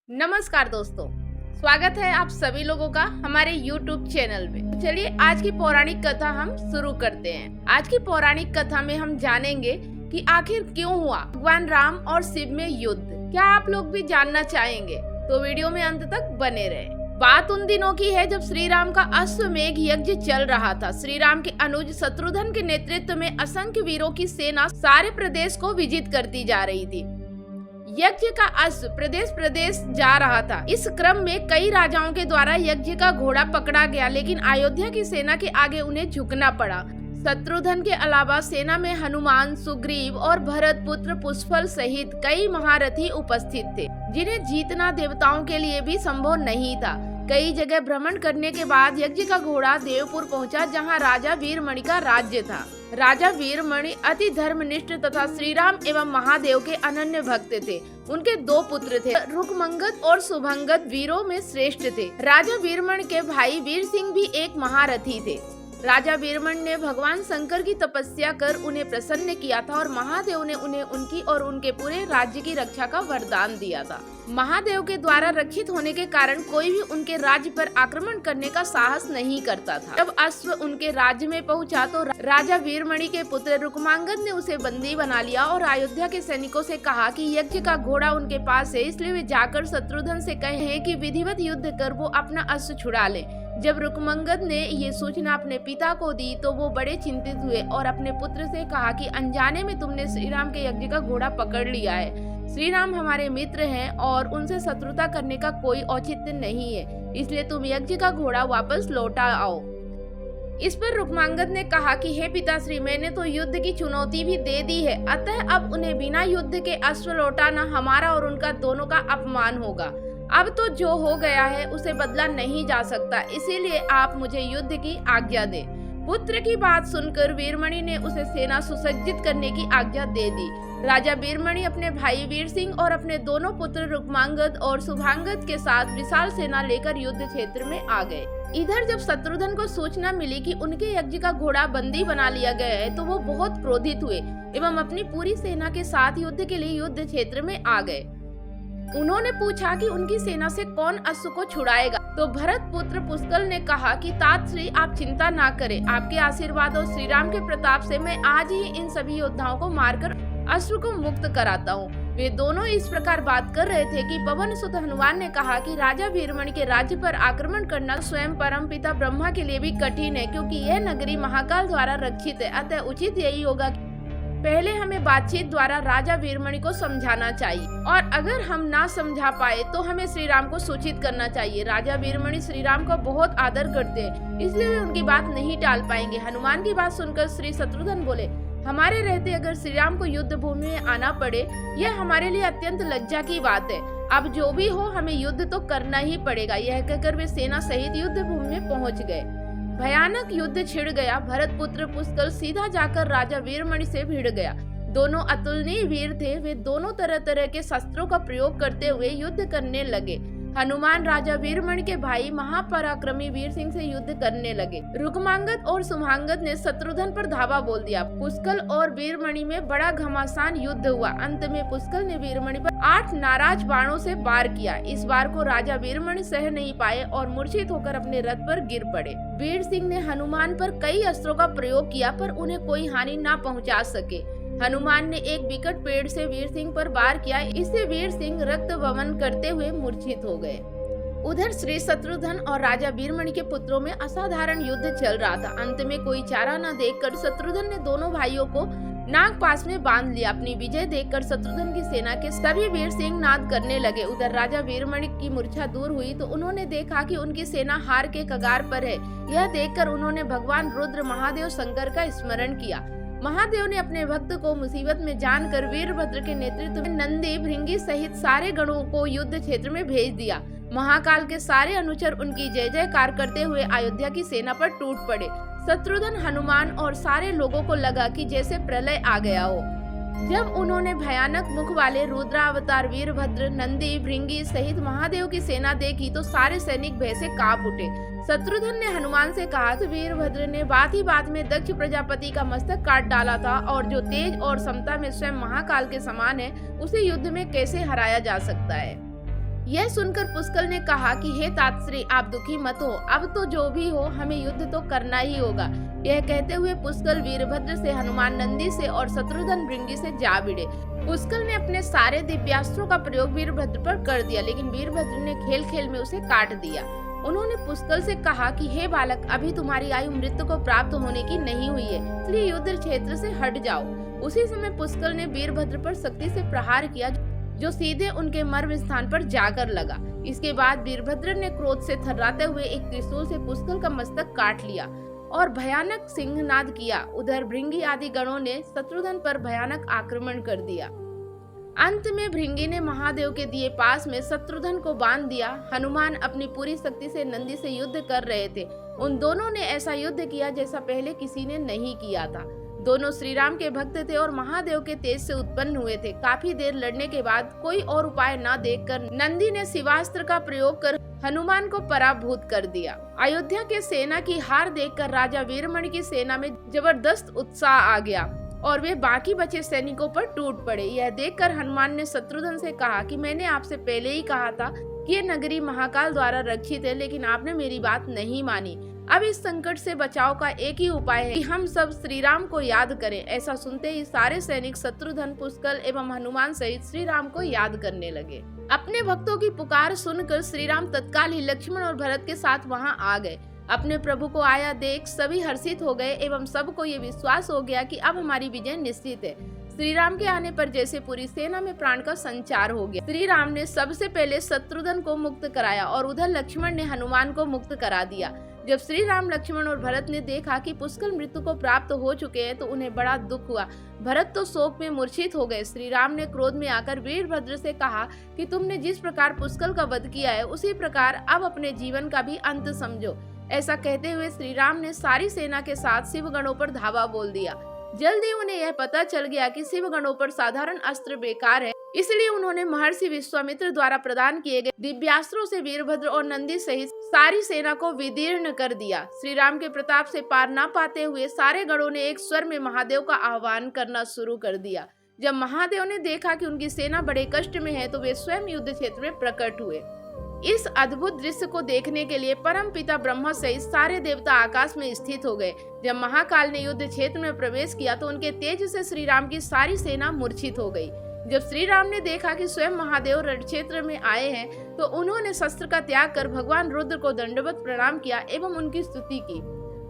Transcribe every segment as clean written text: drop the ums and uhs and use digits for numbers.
नमस्कार दोस्तों, स्वागत है आप सभी लोगों का हमारे YouTube चैनल में। चलिए आज की पौराणिक कथा हम शुरू करते हैं। आज की पौराणिक कथा में हम जानेंगे कि आखिर क्यों हुआ भगवान राम और शिव में युद्ध। क्या आप लोग भी जानना चाहेंगे? तो वीडियो में अंत तक बने रहें। बात उन दिनों की है जब श्री राम का अश्वमेघ यज्ञ चल रहा था। श्री राम के अनुज शत्रुघ्न के नेतृत्व में असंख्य वीरों की सेना सारे प्रदेश को विजित करती जा रही थी। यज्ञ का अश्व प्रदेश प्रदेश जा रहा था। इस क्रम में कई राजाओं के द्वारा यज्ञ का घोड़ा पकड़ा गया, लेकिन अयोध्या की सेना के आगे उन्हें झुकना पड़ा। शत्रुघ्न के अलावा सेना में हनुमान, सुग्रीव और भरत पुत्र पुष्पल सहित कई महारथी उपस्थित थे, जिन्हें जीतना देवताओं के लिए भी संभव नहीं था। कई जगह भ्रमण करने के बाद यज्ञ का घोड़ा देवपुर पहुंचा, जहां राजा वीरमणि का राज्य था। राजा वीरमणि अति धर्मनिष्ठ तथा श्री राम एवं महादेव के अनन्य भक्त थे। उनके दो पुत्र थे, रुकमंगद और शुभंगद वीरों में श्रेष्ठ थे। राजा वीरमणि के भाई वीर सिंह भी एक महारथी थे। राजा वीरमणि ने भगवान शंकर की तपस्या कर उन्हें प्रसन्न किया था और महादेव ने उन्हें उनकी और उनके पूरे राज्य की रक्षा का वरदान दिया था। महादेव के द्वारा रक्षित होने के कारण कोई भी उनके राज्य पर आक्रमण करने का साहस नहीं करता था। जब अश्व उनके राज्य में पहुंचा तो राजा वीरमणि के पुत्र रुकमांगद ने उसे बंदी बना लिया और अयोध्या के सैनिकों से कहा कि यज्ञ का घोड़ा उनके पास है, इसलिए वे जाकर शत्रुघ्न से कहे कि विधिवत युद्ध कर वो अपना अश्व छुड़ा ले। जब रुकमंगद ने ये सूचना अपने पिता को दी तो वो बड़े चिंतित हुए और अपने पुत्र से कहा कि अनजाने में तुमने श्री राम के यज्ञ का घोड़ा पकड़ लिया है। श्री राम हमारे मित्र हैं और उनसे शत्रुता करने का कोई औचित्य नहीं है, इसलिए तुम यज्ञ का घोड़ा वापस लौटा आओ। इस पर रुकमांगद ने कहा कि हे पिताश्री, मैंने तो युद्ध की चुनौती भी दे दी है, अतः अब उन्हें बिना युद्ध के अश्व लौटाना हमारा और उनका दोनों का अपमान होगा। अब तो जो हो गया है उसे बदला नहीं जा सकता, इसीलिए आप मुझे युद्ध की आज्ञा दें। पुत्र की बात सुनकर वीरमणि ने उसे सेना सुसज्जित करने की आज्ञा दे दी। राजा वीरमणि अपने भाई वीर सिंह और अपने दोनों पुत्र रुकमांगद और शुभांगद के साथ विशाल सेना लेकर युद्ध क्षेत्र में आ गए। इधर जब शत्रुघ्न को सूचना मिली कि उनके यज्ञ का घोड़ा बंदी बना लिया गया है तो वो बहुत क्रोधित हुए एवं अपनी पूरी सेना के साथ युद्ध के लिए युद्ध क्षेत्र में आ गए। उन्होंने पूछा कि उनकी सेना से कौन अश्व को छुड़ाएगा, तो भरत पुत्र पुष्कल ने कहा कि तात श्री आप चिंता ना करें, आपके आशीर्वाद और श्री राम के प्रताप से मैं आज ही इन सभी योद्धाओं को मारकर अश्व को मुक्त कराता हूँ। वे दोनों इस प्रकार बात कर रहे थे कि पवन सुत हनुमान ने कहा कि राजा वीरमणि के राज्य पर आक्रमण करना स्वयं परमपिता ब्रह्मा के लिए भी कठिन है, क्योंकि यह नगरी महाकाल द्वारा रक्षित है। अतः उचित यही होगा पहले हमें बातचीत द्वारा राजा वीरमणि को समझाना चाहिए, और अगर हम ना समझा पाए तो हमें श्री राम को सूचित करना चाहिए। राजा वीरमणि श्री राम का बहुत आदर करते हैं, इसलिए वे उनकी बात नहीं टाल पाएंगे। हनुमान की बात सुनकर श्री शत्रुघ्न बोले, हमारे रहते अगर श्री राम को युद्ध भूमि में आना पड़े, यह हमारे लिए अत्यंत लज्जा की बात है। अब जो भी हो हमें युद्ध तो करना ही पड़ेगा। यह कहकर वे सेना सहित युद्ध भूमि में पहुँच गए। भयानक युद्ध छिड़ गया। भरत पुत्र पुष्कल सीधा जाकर राजा वीरमणि से भिड़ गया। दोनों अतुलनीय वीर थे। वे दोनों तरह तरह के शस्त्रों का प्रयोग करते हुए युद्ध करने लगे। हनुमान राजा वीरमणि के भाई महापराक्रमी वीर सिंह से युद्ध करने लगे। रुकमांगद और शुभांगद ने शत्रुघ्न पर धावा बोल दिया। पुष्कल और वीरमणि में बड़ा घमासान युद्ध हुआ। अंत में पुष्कल ने वीरमणि पर 8 नाराज बाणों से वार किया। इस बार को राजा वीरमणि सह नहीं पाए और मूर्छित होकर अपने रथ पर गिर पड़े। वीर सिंह ने हनुमान पर कई अस्त्रों का प्रयोग किया, पर उन्हें कोई हानि न पहुँचा सके। हनुमान ने एक विकट पेड़ से वीर सिंह पर वार किया, इससे वीर सिंह रक्त वमन करते हुए मूर्छित हो गए। उधर श्री शत्रुघ्न और राजा वीरमणि के पुत्रों में असाधारण युद्ध चल रहा था। अंत में कोई चारा न देखकर शत्रुघ्न ने दोनों भाइयों को नाग पास में बांध लिया। अपनी विजय देखकर शत्रुघ्न की सेना के सभी वीर सिंह नाद करने लगे। उधर राजा वीरमणि की मूर्छा दूर हुई तो उन्होंने देखा कि उनकी सेना हार के कगार पर है। यह देखकर उन्होंने भगवान रुद्र महादेव शंकर का स्मरण किया। महादेव ने अपने भक्त को मुसीबत में जानकर वीरभद्र के नेतृत्व में नंदी, भृंगी सहित सारे गणों को युद्ध क्षेत्र में भेज दिया। महाकाल के सारे अनुचर उनकी जय जयकार करते हुए अयोध्या की सेना पर टूट पड़े। शत्रुघ्न, हनुमान और सारे लोगों को लगा कि जैसे प्रलय आ गया हो। जब उन्होंने भयानक मुख वाले रुद्रावतार वीरभद्र, नंदी, भृंगी सहित महादेव की सेना देखी तो सारे सैनिक भय से कांप उठे। शत्रुघ्न ने हनुमान से कहा कि वीरभद्र ने बात ही बात में दक्ष प्रजापति का मस्तक काट डाला था, और जो तेज और समता में स्वयं महाकाल के समान है, उसे युद्ध में कैसे हराया जा सकता है। यह सुनकर पुष्कल ने कहा कि हे तातश्री, आप दुखी मत हो, अब तो जो भी हो हमें युद्ध तो करना ही होगा। यह कहते हुए पुष्कल वीरभद्र से, हनुमान नंदी से और शत्रुघ्न भृंगी से जा भिड़े। पुष्कल ने अपने सारे दिव्यास्त्रों का प्रयोग वीरभद्र पर कर दिया, लेकिन वीरभद्र ने खेल खेल में उसे काट दिया। उन्होंने पुष्कल से कहा कि हे बालक, अभी तुम्हारी आयु मृत्यु को प्राप्त होने की नहीं हुई है, इसलिए युद्ध क्षेत्र से हट जाओ। उसी समय पुष्कल ने वीरभद्र पर शक्ति से प्रहार किया, जो सीधे उनके मर्म स्थान पर जाकर लगा। इसके बाद वीरभद्र ने क्रोध से थर्राते हुए एक त्रिशूल से पुष्कल का मस्तक काट लिया और भयानक सिंहनाद किया। उधर भृंगी आदि गणों ने शत्रुघ्न पर भयानक आक्रमण कर दिया। अंत में भृंगी ने महादेव के दिए पास में शत्रुघ्न को बांध दिया। हनुमान अपनी पूरी शक्ति से नंदी से युद्ध कर रहे थे। उन दोनों ने ऐसा युद्ध किया जैसा पहले किसी ने नहीं किया था। दोनों श्री राम के भक्त थे और महादेव के तेज से उत्पन्न हुए थे। काफी देर लड़ने के बाद कोई और उपाय न देखकर नंदी ने शिवास्त्र का प्रयोग कर हनुमान को पराभूत कर दिया। अयोध्या के सेना की हार देखकर राजा वीरमणि की सेना में जबरदस्त उत्साह आ गया और वे बाकी बचे सैनिकों पर टूट पड़े। यह देखकर हनुमान ने शत्रुघ्न से कहा कि मैंने आपसे पहले ही कहा था कि ये नगरी महाकाल द्वारा रक्षित है, लेकिन आपने मेरी बात नहीं मानी। अब इस संकट से बचाव का एक ही उपाय है कि हम सब श्री राम को याद करें। ऐसा सुनते ही सारे सैनिक शत्रुघ्न, पुष्कल एवं हनुमान सहित श्री राम को याद करने लगे। अपने भक्तों की पुकार सुनकर श्री राम तत्काल ही लक्ष्मण और भरत के साथ वहां आ गए। अपने प्रभु को आया देख सभी हर्षित हो गए एवं सबको ये विश्वास हो गया कि अब हमारी विजय निश्चित है। श्री राम के आने पर जैसे पूरी सेना में प्राण का संचार हो गया। श्री राम ने सबसे पहले शत्रुघ्न को मुक्त कराया और उधर लक्ष्मण ने हनुमान को मुक्त करा दिया। जब श्री राम, लक्ष्मण और भरत ने देखा कि पुष्कल मृत्यु को प्राप्त हो चुके हैं तो उन्हें बड़ा दुख हुआ। भरत तो शोक में मूर्छित हो गए। श्री राम ने क्रोध में आकर वीरभद्र से कहा कि तुमने जिस प्रकार पुष्कल का वध किया है उसी प्रकार अब अपने जीवन का भी अंत समझो। ऐसा कहते हुए श्री राम ने सारी सेना के साथ शिवगणों पर धावा बोल दिया। जल्दी उन्हें यह पता चल गया कि शिवगणों पर साधारण अस्त्र बेकार है, इसलिए उन्होंने महर्षि विश्वामित्र द्वारा प्रदान किए गए दिव्यास्त्रों से वीरभद्र और नंदी सहित सारी सेना को विदीर्ण कर दिया। श्री राम के प्रताप से पार न पाते हुए सारे गणों ने एक स्वर में महादेव का आह्वान करना शुरू कर दिया। जब महादेव ने देखा कि उनकी सेना बड़े कष्ट में है तो वे स्वयं युद्ध क्षेत्र में प्रकट हुए। इस अद्भुत दृश्य को देखने के लिए परम पिता ब्रह्मा सहित सारे देवता आकाश में स्थित हो गए। जब महाकाल ने युद्ध क्षेत्र में प्रवेश किया तो उनके तेज से श्री राम की सारी सेना मूर्छित हो गई। जब श्री राम ने देखा कि स्वयं महादेव रण क्षेत्र में आए हैं तो उन्होंने शस्त्र का त्याग कर भगवान रुद्र को दंडवत प्रणाम किया एवं उनकी स्तुति की।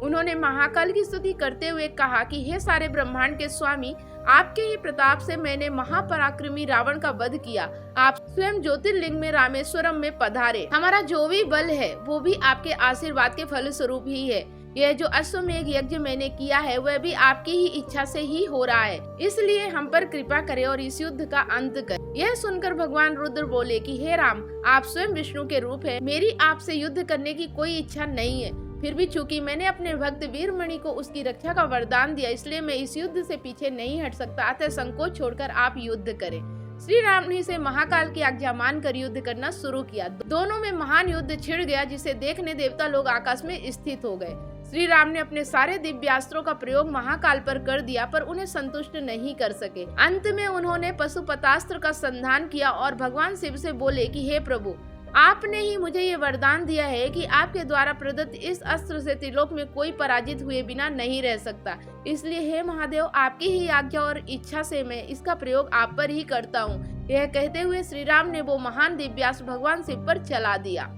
उन्होंने महाकाल की स्तुति करते हुए कहा कि हे सारे ब्रह्मांड के स्वामी, आपके ही प्रताप से मैंने महापराक्रमी रावण का वध किया। आप स्वयं ज्योतिर्लिंग में रामेश्वरम में पधारे। हमारा जो भी बल है वो भी आपके आशीर्वाद के फल स्वरूप ही है। यह जो अश्वमेघ यज्ञ मैंने किया है वह भी आपकी ही इच्छा से ही हो रहा है, इसलिए हम पर कृपा करें और इस युद्ध का अंत करें। यह सुनकर भगवान रुद्र बोले कि हे राम, आप स्वयं विष्णु के रूप है, मेरी आपसे युद्ध करने की कोई इच्छा नहीं है। फिर भी चूंकि मैंने अपने भक्त वीरमणि को उसकी रक्षा का वरदान दिया, इसलिए मैं इस युद्ध से पीछे नहीं हट सकता, अतः संकोच छोड़कर आप युद्ध करें। श्री राम ने इसे महाकाल की आज्ञा मानकर युद्ध करना शुरू किया। दोनों में महान युद्ध छिड़ गया, जिसे देखने देवता लोग आकाश में स्थित हो गए। श्री राम ने अपने सारे दिव्यास्त्रों का प्रयोग महाकाल पर कर दिया, पर उन्हें संतुष्ट नहीं कर सके। अंत में उन्होंने पशुपतास्त्र का संधान किया और भगवान शिव से बोले कि हे प्रभु, आपने ही मुझे ये वरदान दिया है कि आपके द्वारा प्रदत्त इस अस्त्र से त्रिलोक में कोई पराजित हुए बिना नहीं रह सकता, इसलिए हे महादेव, आपकी ही आज्ञा और इच्छा से मैं इसका प्रयोग आप पर ही करता हूँ। यह कहते हुए श्री राम ने वो महान दिव्यास्त्र भगवान शिव पर चला दिया।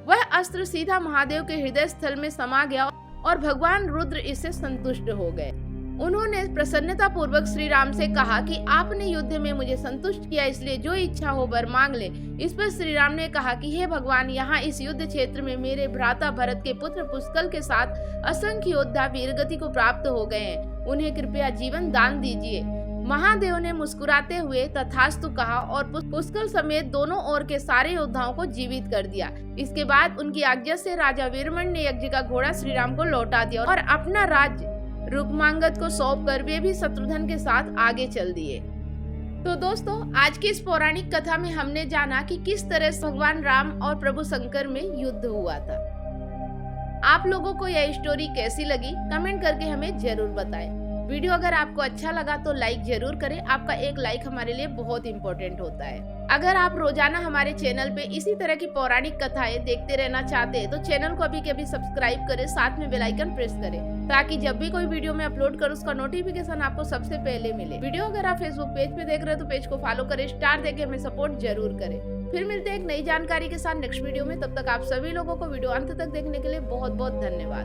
वह अस्त्र सीधा महादेव के हृदय स्थल में समा गया और भगवान रुद्र इससे संतुष्ट हो गए। उन्होंने प्रसन्नता पूर्वक श्री राम से कहा कि आपने युद्ध में मुझे संतुष्ट किया, इसलिए जो इच्छा हो वर मांग ले। इस पर श्री राम ने कहा कि हे भगवान, यहाँ इस युद्ध क्षेत्र में मेरे भ्राता भरत के पुत्र पुष्कल के साथ असंख्य योद्धा वीरगति को प्राप्त हो गए हैं, उन्हें कृपया जीवन दान दीजिए। महादेव ने मुस्कुराते हुए तथास्तु कहा और पुष्कल समेत दोनों ओर के सारे योद्धाओं को जीवित कर दिया। इसके बाद उनकी आज्ञा से राजा वीरमणि ने यज्ञ का घोड़ा श्री राम को लौटा दिया और अपना राज्य रुक्मांगद को सौंपकर वे भी शत्रुघ्न के साथ आगे चल दिए। तो दोस्तों, आज की इस पौराणिक कथा में हमने जाना कि किस तरह से भगवान राम और प्रभु शंकर में युद्ध हुआ था। आप लोगों को यह स्टोरी कैसी लगी कमेंट करके हमें जरूर बताएं। वीडियो अगर आपको अच्छा लगा तो लाइक जरूर करें, आपका एक लाइक हमारे लिए बहुत इम्पोर्टेंट होता है। अगर आप रोजाना हमारे चैनल पे इसी तरह की पौराणिक कथाएं देखते रहना चाहते हैं तो चैनल को अभी के अभी सब्सक्राइब करें, साथ में बेल आइकन प्रेस करें ताकि जब भी कोई वीडियो में अपलोड करूं उसका नोटिफिकेशन आपको सबसे पहले मिले। वीडियो अगर आप फेसबुक पेज पे देख रहे हो तो पेज को फॉलो करें, स्टार देके हमें सपोर्ट जरूर करें। फिर मिलते हैं एक नई जानकारी के साथ नेक्स्ट वीडियो में। तब तक आप सभी लोगों को वीडियो अंत तक देखने के लिए बहुत बहुत धन्यवाद।